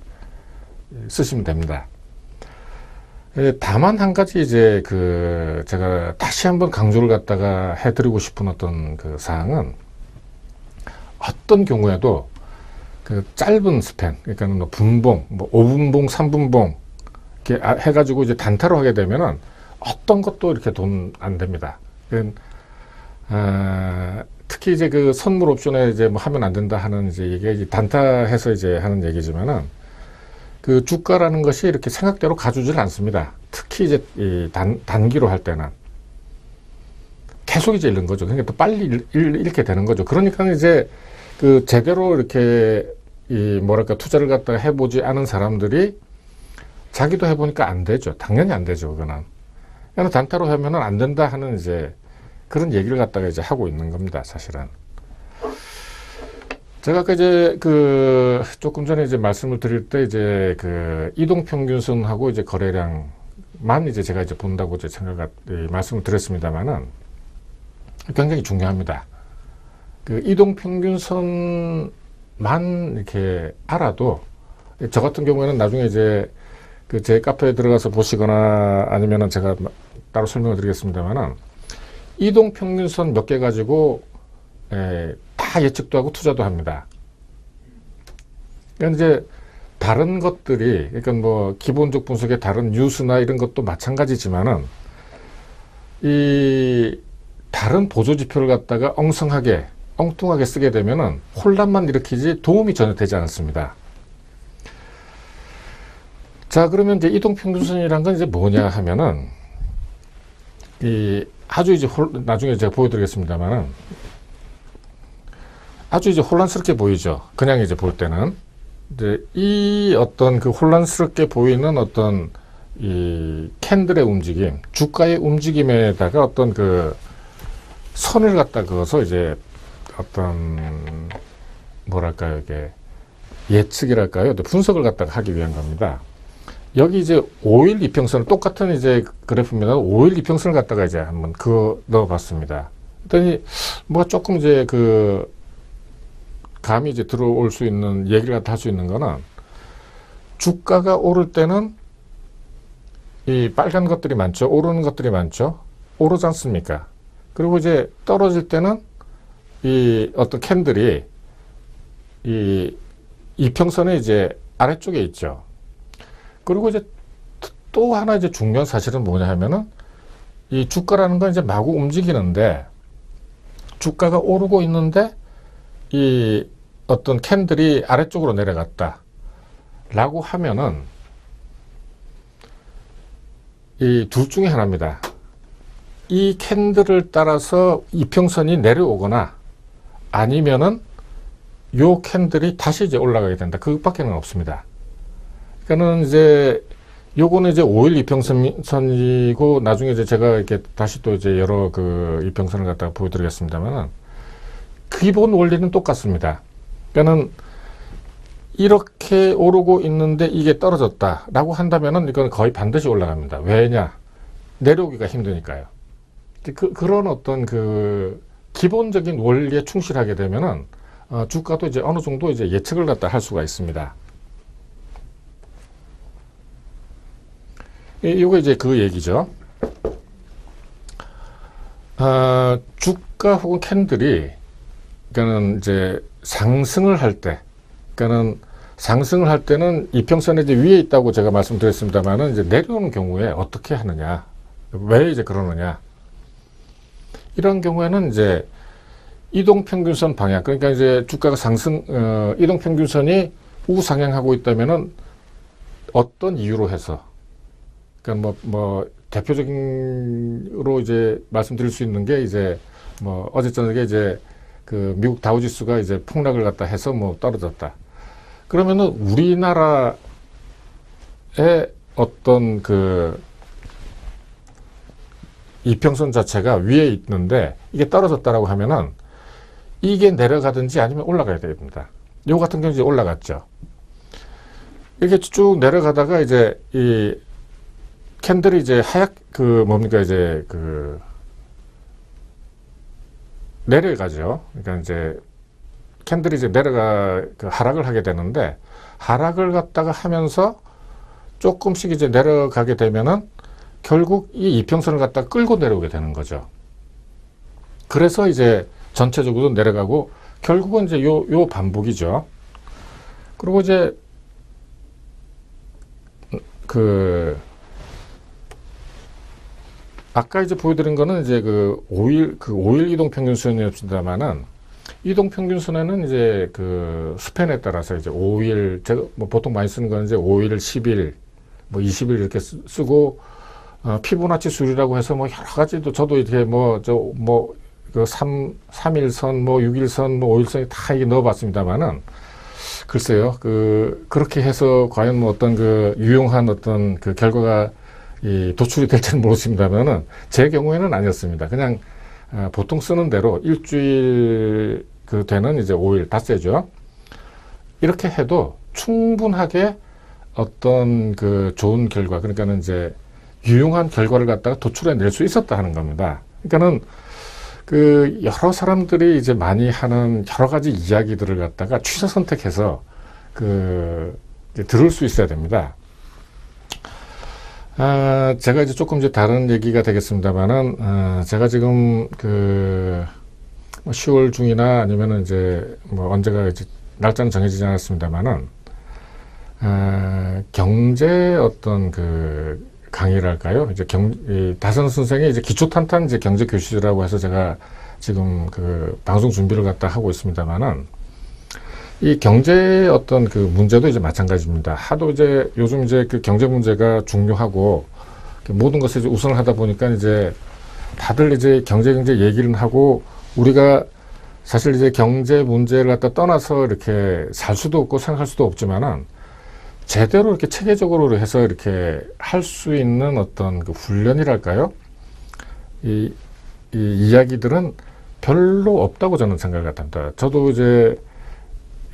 쓰시면 됩니다. 다만 한 가지 이제 그 제가 다시 한번 강조를 갖다가 해드리고 싶은 어떤 그 사항은, 어떤 경우에도 그 짧은 스팬, 그러니까 뭐 분봉, 뭐 5분봉, 3분봉 이렇게 해가지고 이제 단타로 하게 되면은 어떤 것도 이렇게 돈 안 됩니다. 특히 이제 그 선물 옵션에 이제 뭐 하면 안 된다 하는 이제 얘기가 이제 단타해서 이제 하는 얘기지만은, 그 주가라는 것이 이렇게 생각대로 가주질 않습니다. 특히 이제 이 단기로 할 때는 계속 이제 잃는 거죠. 그러니까 또 빨리 잃게 되는 거죠. 그러니까 이제 그 제대로 이렇게 이 뭐랄까 투자를 갖다가 해보지 않은 사람들이 자기도 해보니까 안 되죠. 당연히 안 되죠. 그거는. 그냥 단타로 하면은 안 된다 하는 이제 그런 얘기를 갖다가 이제 하고 있는 겁니다. 사실은. 제가 아까 이제 그 조금 전에 이제 말씀을 드릴 때 이제 그 이동평균선하고 이제 거래량만 이제 제가 이제 본다고 이제 말씀을 드렸습니다만은 굉장히 중요합니다. 그 이동평균선만 이렇게 알아도, 저 같은 경우에는 나중에 이제 그 제 카페에 들어가서 보시거나 아니면은 제가 따로 설명을 드리겠습니다만은 이동평균선 몇 개 가지고 다 예측도 하고 투자도 합니다. 그러니까 이제 다른 것들이, 그러니까 뭐 기본적 분석의 다른 뉴스나 이런 것도 마찬가지지만은 이 다른 보조 지표를 갖다가 엉성하게 엉뚱하게 쓰게 되면은 혼란만 일으키지 도움이 전혀 되지 않습니다. 자, 그러면 이제 이동평균선이란 건 이제 뭐냐 하면은 이 아주 이제 나중에 제가 보여드리겠습니다만은 아주 이제 혼란스럽게 보이죠. 그냥 이제 볼 때는. 이제 이 어떤 그 혼란스럽게 보이는 어떤 이 캔들의 움직임, 주가의 움직임에다가 어떤 그 선을 갖다 그어서 이제 어떤 뭐랄까요, 이게 예측이랄까요, 분석을 갖다가 하기 위한 겁니다. 여기 이제 5일 이평선, 똑같은 이제 그래프입니다. 5일 이평선을 갖다가 이제 한번 그어 넣어봤습니다. 그랬더니 뭐가 조금 이제 그 감이 이제 들어올 수 있는 얘기를 갖다 할 수 있는 거는 주가가 오를 때는 이 빨간 것들이 많죠. 오르는 것들이 많죠. 오르지 않습니까? 그리고 이제 떨어질 때는 이 어떤 캔들이 이 이평선의 이제 아래쪽에 있죠. 그리고 이제 또 하나 이제 중요한 사실은 뭐냐 하면은 이 주가라는 건 이제 마구 움직이는데 주가가 오르고 있는데 이 어떤 캔들이 아래쪽으로 내려갔다 라고 하면은 이 둘 중에 하나입니다. 이 캔들을 따라서 이평선이 내려오거나 아니면은 요 캔들이 다시 이제 올라가게 된다. 그것밖에는 없습니다. 그러니까는 이제 요거는 이제 5일 이평선이고 나중에 이제 제가 이렇게 다시 또 이제 여러 그 이평선을 갖다가 보여드리겠습니다만은 기본 원리는 똑같습니다. 그러니까는 이렇게 오르고 있는데 이게 떨어졌다라고 한다면은 이건 거의 반드시 올라갑니다. 왜냐? 내려오기가 힘드니까요. 그런 어떤 그 기본적인 원리에 충실하게 되면은 주가도 이제 어느 정도 이제 예측을 갖다 할 수가 있습니다. 이거 이제 그 얘기죠. 주가 혹은 캔들이 그러니까는 이제 상승을 할 때, 그러니까는 상승을 할 때는 이평선에 이제 위에 있다고 제가 말씀드렸습니다만은 이제 내려오는 경우에 어떻게 하느냐, 왜 이제 그러느냐, 이런 경우에는 이제 이동평균선 방향, 그러니까 이제 주가가 상승, 이동평균선이 우상향하고 있다면은 어떤 이유로 해서, 그러니까 뭐 대표적인으로 이제 말씀드릴 수 있는 게 이제 뭐 어제 저녁에 이제 그 미국 다우지수가 이제 폭락을 갖다 해서 뭐 떨어졌다. 그러면은 우리나라의 어떤 그 이평선 자체가 위에 있는데 이게 떨어졌다라고 하면은 이게 내려가든지 아니면 올라가야 됩니다. 요 같은 경우 이제 올라갔죠. 이렇게 쭉 내려가다가 이제 이 캔들이 이제 그 뭡니까 이제 그 내려가죠. 그러니까 이제 캔들이 이제 그 하락을 하게 되는데 하락을 갖다가 하면서 조금씩 이제 내려가게 되면은 결국 이 이평선을 갖다 끌고 내려오게 되는 거죠. 그래서 이제 전체적으로 내려가고 결국은 이제 요 반복이죠. 그리고 이제 그 아까 이제 보여드린 거는 이제 그 5일 이동평균선이었습니다만은 이동평균선에는 이제 그 스팬에 따라서 이제 5일, 제가 뭐 보통 많이 쓰는 거는 이제 5일, 10일, 뭐 20일 이렇게 쓰고, 피보나치 수율이라고 해서 뭐 여러 가지도 저도 이렇게 그 3일선, 뭐 6일선, 뭐 5일선이 다 이게 넣어봤습니다만은 글쎄요, 그렇게 해서 과연 뭐 어떤 그 유용한 어떤 그 결과가 도출이 될지는 모르겠습니다만은 제 경우에는 아니었습니다. 그냥 보통 쓰는 대로 일주일 되는 이제 5일 닷새죠. 이렇게 해도 충분하게 어떤 그 좋은 결과, 그러니까는 이제 유용한 결과를 갖다가 도출해 낼 수 있었다 하는 겁니다. 그러니까는 그 여러 사람들이 이제 많이 하는 여러 가지 이야기들을 갖다가 취사 선택해서 들을 수 있어야 됩니다. 제가 이제 조금 이제 다른 얘기가 되겠습니다만은, 제가 지금 그, 10월 중이나 아니면은 이제 뭐 언제가 이제 날짜는 정해지지 않았습니다만은, 경제 어떤 그 강의랄까요? 이제 다선 선생의 이제 기초탄탄 이제 경제 교실이라고 해서 제가 지금 그 방송 준비를 갖다 하고 있습니다만은, 이 경제 어떤 그 문제도 이제 마찬가지입니다. 하도 이제 요즘 이제 그 경제 문제가 중요하고 모든 것을 이제 우선을 하다 보니까 이제 다들 이제 경제 얘기를 하고, 우리가 사실 이제 경제 문제를 갖다 떠나서 이렇게 살 수도 없고 생각할 수도 없지만은 제대로 이렇게 체계적으로 해서 이렇게 할 수 있는 어떤 그 훈련이랄까요? 이 이야기들은 별로 없다고 저는 생각을 합니다. 저도 이제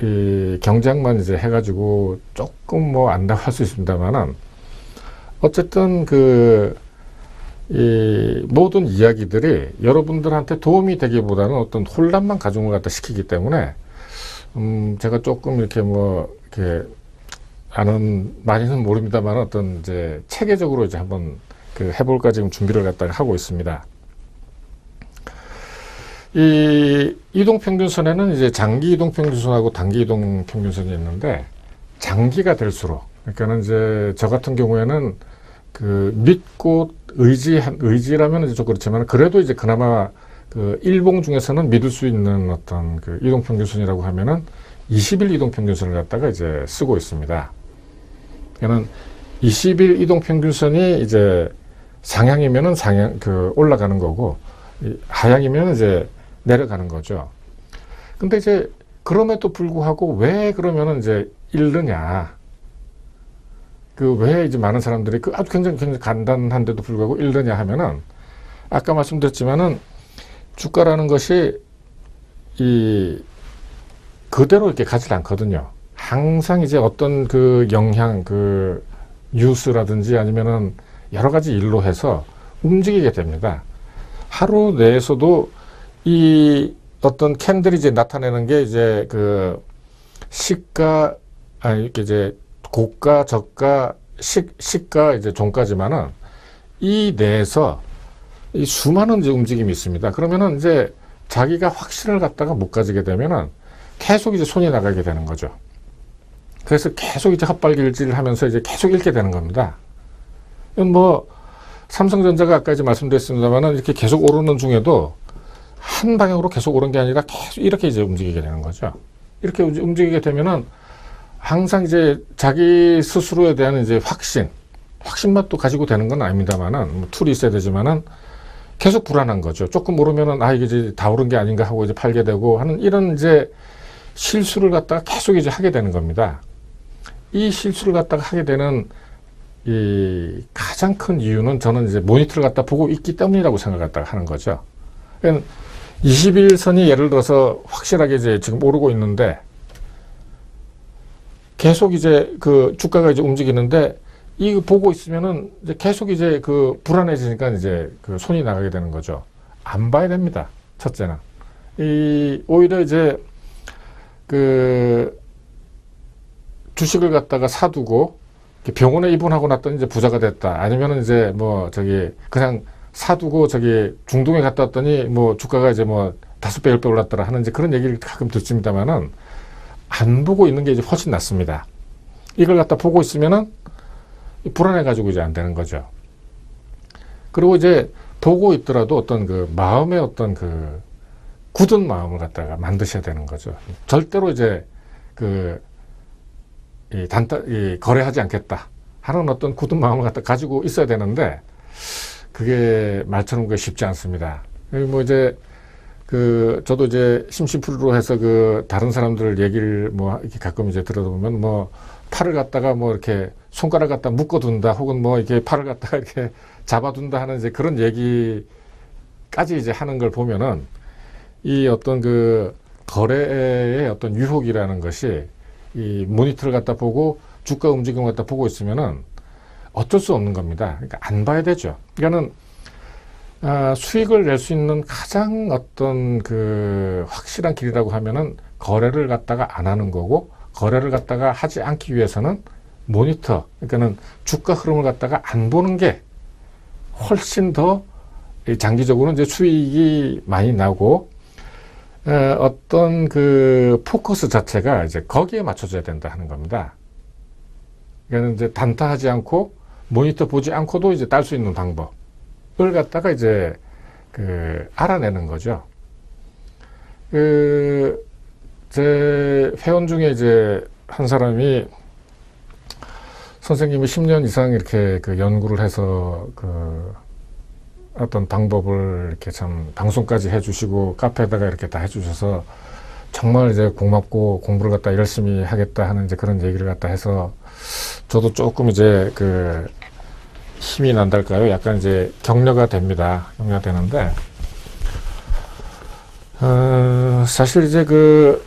이 경제학만 이제 해가지고 조금 뭐 안다고 할 수 있습니다만은, 어쨌든 이 모든 이야기들이 여러분들한테 도움이 되기보다는 어떤 혼란만 가중을 갖다 시키기 때문에, 제가 조금 이렇게 뭐, 이렇게 많이는 모릅니다만 어떤 이제 체계적으로 이제 한번 그 해볼까 지금 준비를 갖다가 하고 있습니다. 이 이동평균선에는 이제 장기 이동평균선하고 단기 이동평균선이 있는데, 장기가 될수록, 그러니까는 이제 저 같은 경우에는 그 믿고 의지라면 이제 좀 그렇지만, 그래도 이제 그나마 그 일봉 중에서는 믿을 수 있는 어떤 그 이동평균선이라고 하면은 20일 이동평균선을 갖다가 이제 쓰고 있습니다. 그러니까는 20일 이동평균선이 이제 상향이면은 올라가는 거고, 하향이면 이제 내려가는 거죠. 근데 이제 그럼에도 불구하고 왜 그러면은 이제 잃느냐. 왜 이제 많은 사람들이 아주 굉장히 간단한데도 불구하고 잃느냐 하면은, 아까 말씀드렸지만은 주가라는 것이 그대로 이렇게 가지 않거든요. 항상 이제 어떤 그 영향, 그 뉴스라든지 아니면은 여러 가지 일로 해서 움직이게 됩니다. 하루 내에서도 이 어떤 캔들이 이제 나타내는 게 이제 그 이렇게 이제 고가, 저가, 시가, 이제 종가지만은 이 내에서 이 수많은 이제 움직임이 있습니다. 그러면은 이제 자기가 확신을 갖다가 못 가지게 되면은 계속 이제 손이 나가게 되는 거죠. 그래서 계속 이제 헛발길질을 하면서 이제 계속 잃게 되는 겁니다. 뭐, 삼성전자가 아까 이제 말씀드렸습니다만은 이렇게 계속 오르는 중에도 한 방향으로 계속 오른 게 아니라 계속 이렇게 이제 움직이게 되는 거죠. 이렇게 움직이게 되면은 항상 이제 자기 스스로에 대한 이제 확신만 또 가지고 되는 건 아닙니다만은, 뭐 툴이 있어야 되지만은 계속 불안한 거죠. 조금 오르면은 이게 이제 다 오른 게 아닌가 하고 이제 팔게 되고 하는 이런 이제 실수를 갖다가 계속 이제 하게 되는 겁니다. 이 실수를 갖다가 하게 되는 이 가장 큰 이유는 저는 이제 모니터를 갖다 보고 있기 때문이라고 생각을 갖다가 하는 거죠. 21선이 예를 들어서 확실하게 이제 지금 오르고 있는데, 계속 이제 그 주가가 이제 움직이는데, 이거 보고 있으면은 이제 계속 이제 그 불안해지니까 이제 그 손이 나가게 되는 거죠. 안 봐야 됩니다. 첫째는. 오히려 이제 그 주식을 갖다가 사두고 병원에 입원하고 났더니 이제 부자가 됐다. 아니면은 이제 뭐 그냥 사두고 중동에 갔다 왔더니 뭐 주가가 이제 뭐 5배, 10배 올랐더라 하는 이제 그런 얘기를 가끔 듣습니다만은, 안 보고 있는 게 이제 훨씬 낫습니다. 이걸 갖다 보고 있으면은 불안해가지고 이제 안 되는 거죠. 그리고 이제 보고 있더라도 어떤 그 마음의 어떤 그 굳은 마음을 갖다가 만드셔야 되는 거죠. 절대로 이제 거래하지 않겠다 하는 어떤 굳은 마음을 갖다 가지고 있어야 되는데, 그게 말처럼 그게 쉽지 않습니다. 뭐 이제 저도 이제 심심풀이로 해서 다른 사람들 얘기를 뭐 이렇게 가끔 이제 들어보면 뭐 팔을 갖다가 뭐 이렇게 손가락 갖다 묶어둔다, 혹은 뭐 이렇게 팔을 갖다가 이렇게 잡아둔다 하는 이제 그런 얘기까지 이제 하는 걸 보면은, 이 어떤 거래의 어떤 유혹이라는 것이 이 모니터를 갖다 보고 주가 움직임을 갖다 보고 있으면은 어쩔 수 없는 겁니다. 그러니까 안 봐야 되죠. 그러니까는 수익을 낼 수 있는 가장 어떤 확실한 길이라고 하면은 거래를 갖다가 안 하는 거고, 거래를 갖다가 하지 않기 위해서는 모니터, 그러니까는 주가 흐름을 갖다가 안 보는 게 훨씬 더 장기적으로 이제 수익이 많이 나고, 어떤 그 포커스 자체가 이제 거기에 맞춰져야 된다 하는 겁니다. 그러니까 이제 단타하지 않고 모니터 보지 않고도 이제 딸 수 있는 방법을 갖다가 이제 그 알아내는 거죠. 제 회원 중에 이제 한 사람이 선생님이 10년 이상 이렇게 그 연구를 해서 그 어떤 방법을 이렇게 참 방송까지 해주시고 카페에다가 이렇게 다 해주셔서 정말 이제 고맙고 공부를 갖다 열심히 하겠다 하는 이제 그런 얘기를 갖다 해서 저도 조금 이제 그 힘이 난달까요? 약간 이제 격려가 됩니다. 격려가 되는데, 사실 이제 그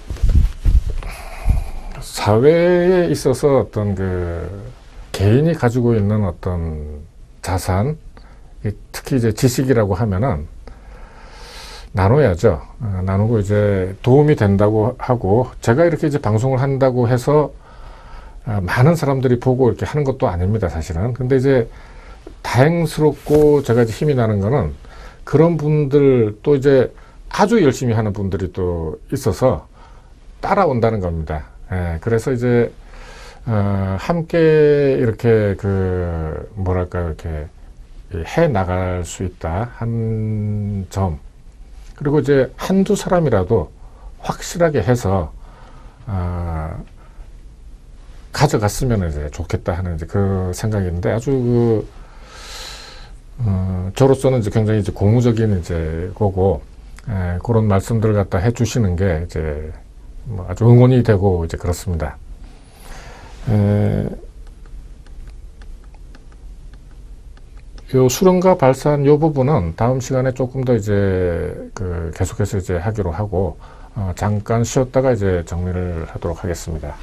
사회에 있어서 어떤 그 개인이 가지고 있는 어떤 자산, 특히 이제 지식이라고 하면은 나눠야죠. 나누고 이제 도움이 된다고 하고, 제가 이렇게 이제 방송을 한다고 해서 많은 사람들이 보고 이렇게 하는 것도 아닙니다, 사실은. 근데 이제 다행스럽고 제가 이제 힘이 나는 거는 그런 분들 또 이제 아주 열심히 하는 분들이 또 있어서 따라온다는 겁니다. 그래서 이제 함께 이렇게 그 뭐랄까 이렇게 해 나갈 수 있다 한 점, 그리고 이제 한두 사람이라도 확실하게 해서 가져갔으면 이제 좋겠다 하는 이제 그 생각인데, 아주 그 저로서는 이제 굉장히 이제 고무적인 이제 거고, 그런 말씀들을 갖다 해주시는 게 이제 뭐 아주 응원이 되고 이제 그렇습니다. 요 수령과 발산 요 부분은 다음 시간에 조금 더 이제 그 계속해서 이제 하기로 하고, 잠깐 쉬었다가 이제 정리를 하도록 하겠습니다.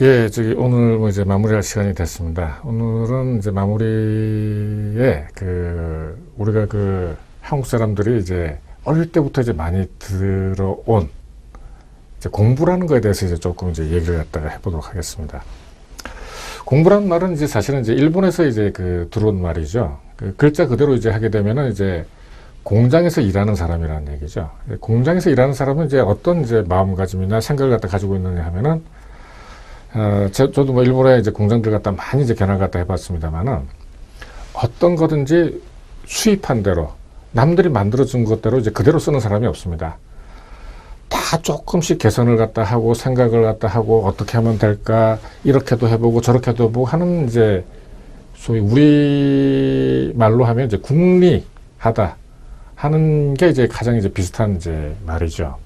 예, 오늘 뭐 이제 마무리할 시간이 됐습니다. 오늘은 이제 마무리에 우리가 그 한국 사람들이 이제 어릴 때부터 이제 많이 들어온 이제 공부라는 거에 대해서 이제 조금 이제 얘기를 갖다가 해보도록 하겠습니다. 공부라는 말은 이제 사실은 이제 일본에서 이제 들어온 말이죠. 글자 그대로 이제 하게 되면은 이제 공장에서 일하는 사람이라는 얘기죠. 공장에서 일하는 사람은 이제 어떤 이제 마음가짐이나 생각을 갖다 가지고 있느냐 하면은, 저도 뭐 일본에 이제 공장들 갖다 많이 이제 견학을 갖다 해봤습니다만은, 어떤 거든지 수입한 대로 남들이 만들어준 것대로 이제 그대로 쓰는 사람이 없습니다. 다 조금씩 개선을 갖다 하고 생각을 갖다 하고 어떻게 하면 될까, 이렇게도 해보고 저렇게도 해보고 하는 이제 소위 우리 말로 하면 이제 궁리하다 하는 게 이제 가장 이제 비슷한 이제 말이죠.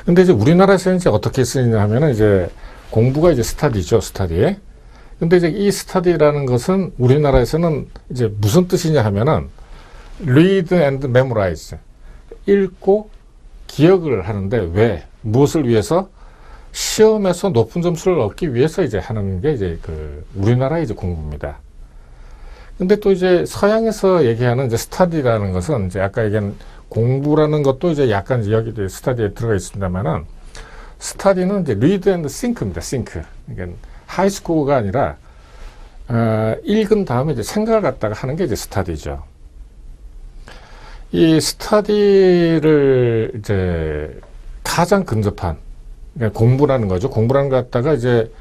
근데 이제 우리나라에서는 이제 어떻게 쓰느냐 하면은 이제 공부가 이제 스터디죠, 스터디. 근데 이제 이 스터디라는 것은 우리나라에서는 이제 무슨 뜻이냐 하면은 read and memorize. 읽고 기억을 하는데, 왜? 무엇을 위해서? 시험에서 높은 점수를 얻기 위해서 이제 하는 게 이제 우리나라의 이제 공부입니다. 근데 또 이제 서양에서 얘기하는 이제 스터디라는 것은 이제 아까 얘기한 공부라는 것도 이제 약간 이제 여기 스터디에 들어가 있습니다만은, 스터디는 이제 read and think입니다. think. 그러니까 하이스코어가 아니라 읽은 다음에 이제 생각을 갖다가 하는 게 이제 스터디죠. 이 스터디를 이제 가장 근접한, 그러니까 공부라는 거죠. 공부라는 것 갖다가 이제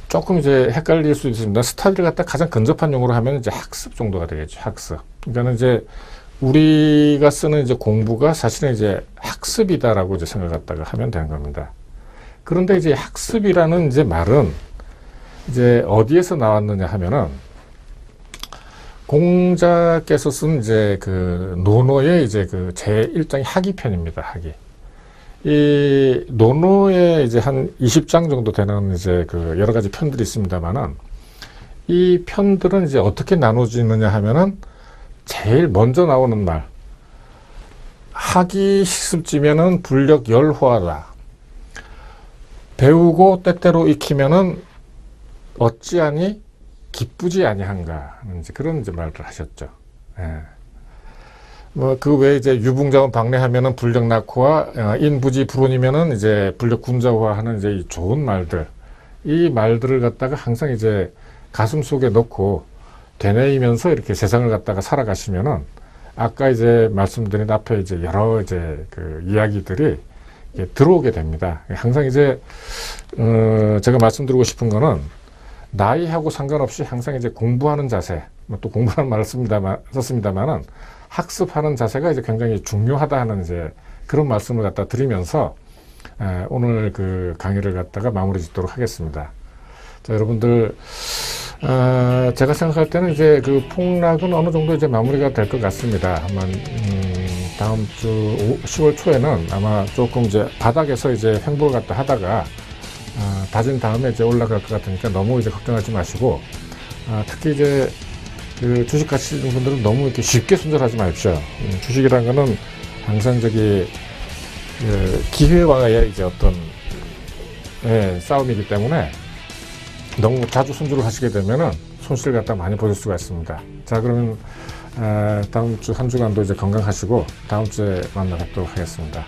조금 이제 헷갈릴 수 있습니다. 스터디를 갖다가 가장 근접한 용어로 하면 이제 학습 정도가 되겠죠. 학습. 그러니까는 이제 우리가 쓰는 이제 공부가 사실은 이제 학습이다라고 이제 생각 갖다가 하면 되는 겁니다. 그런데 이제 학습이라는 이제 말은 이제 어디에서 나왔느냐 하면은 공자께서 쓴 이제 그 논어의 이제 그 제1장이 학이편입니다. 학이. 이 논어에 이제 한 20장 정도 되는 이제 그 여러 가지 편들이 있습니다만은 이 편들은 이제 어떻게 나눠지느냐 하면은 제일 먼저 나오는 말. 학이 식습지면은 불력 열호하다. 배우고 때때로 익히면은 어찌하니 기쁘지 아니한가 하는 이제 그런 이제 말을 하셨죠. 예. 뭐 그 외에 이제 유붕자원 방래하면은 불력 낙호와 인부지 불온이면은 이제 불력 군자화하는 이제 이 좋은 말들, 이 말들을 갖다가 항상 이제 가슴 속에 넣고 되뇌이면서 이렇게 세상을 갖다가 살아가시면은 아까 이제 말씀드린 앞에 이제 여러 이제 그 이야기들이 들어오게 됩니다. 항상 이제 제가 말씀드리고 싶은 거는 나이하고 상관없이 항상 이제 공부하는 자세, 또 공부하는 말을 썼습니다만은 학습하는 자세가 이제 굉장히 중요하다 하는 이제 그런 말씀을 갖다 드리면서 오늘 그 강의를 갖다가 마무리 짓도록 하겠습니다. 자, 여러분들, 제가 생각할 때는 이제 그 폭락은 어느 정도 이제 마무리가 될 것 같습니다. 아마, 다음 주 10월 초에는 아마 조금 이제 바닥에서 이제 횡보를 갖다 하다가, 다진 다음에 이제 올라갈 것 같으니까 너무 이제 걱정하지 마시고, 특히 이제 그 주식 가시는 분들은 너무 이렇게 쉽게 손절하지 마십시오. 주식이라는 거는 항상 저기, 기회와의 이제 어떤, 싸움이기 때문에 너무 자주 손절을 하시게 되면은 손실을 갖다 많이 보실 수가 있습니다. 자, 그러면, 다음 주 한 주간도 이제 건강하시고 다음 주에 만나 뵙도록 하겠습니다.